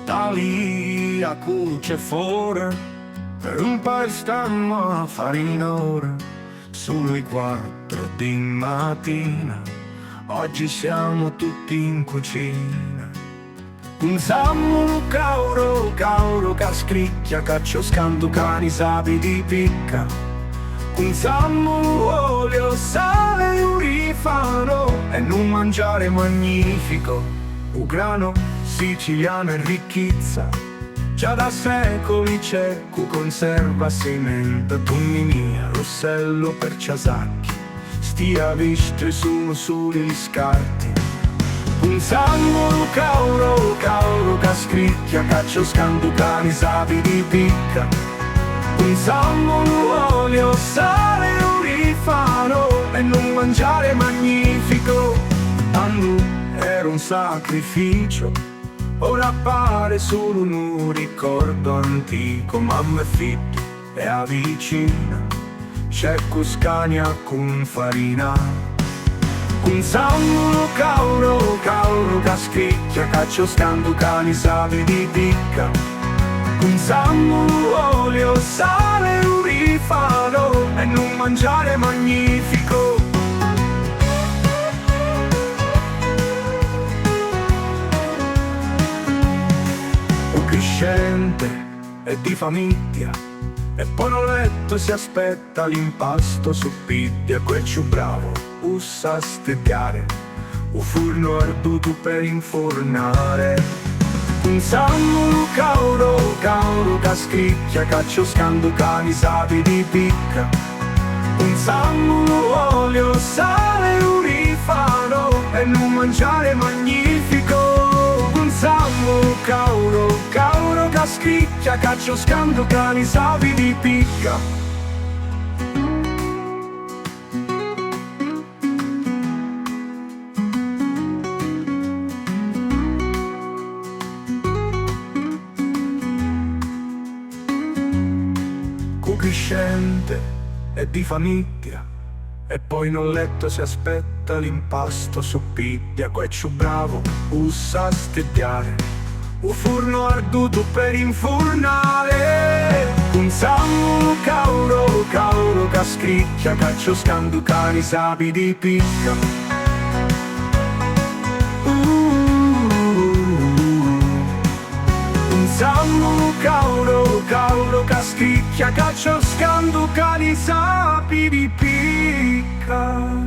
Da lì a cuce fuori, per un paio stiamo a farina ora, sulle 4 di mattina, oggi siamo tutti in cucina. Pensammo cauro, cauro che scricchia, caccio scanto cani sapi di picca. Pensammo olio, sale, urifano e non mangiare magnifico. Un grano siciliano è ricchezza, già da secoli c'è, cu conserva semente, tunnimia, rossello per ciasacchi, stia viste sono solo gli scarti. Pensammo cauro, cauro che scricchia, caccio scanto cani sapi di picca. Pensammo olio, sale, urifano e non mangiare magnifico. Quando era un sacrificio, ora appare solo un ricordo antico. Mamma e figlio e avvicina, c'è cuscagna con farina. Pensammo cauro, cauro che scricchia, caccio scanto cani sapi di picca. Pensammo olio, sale, urifano e non mangiare magnifico. Un crescente e di famiglia, e poi non letto si aspetta l'impasto su piddia. Quel ciù bravo usa studiare, un furno arduto per infornare. Pensammo cauro, cauro che scricchia, caccio scanto cani sapi di picca. Pensammo olio, sale, urifano e non mangiare magnifico. Pensammo cauro, cauro che scricchia, caccio scanto cani sapi di picca. Crescente e di famiglia, e poi non letto si aspetta l'impasto su piglia. Quel ciù bravo usa studiare, un furno arduto per infurnare. Pensammo cauro, cauro che scricchia, caccio scanto cani sapi di picca. Pensammo cauro, cauro che scricchia, caccio scanto cani sapi di picca.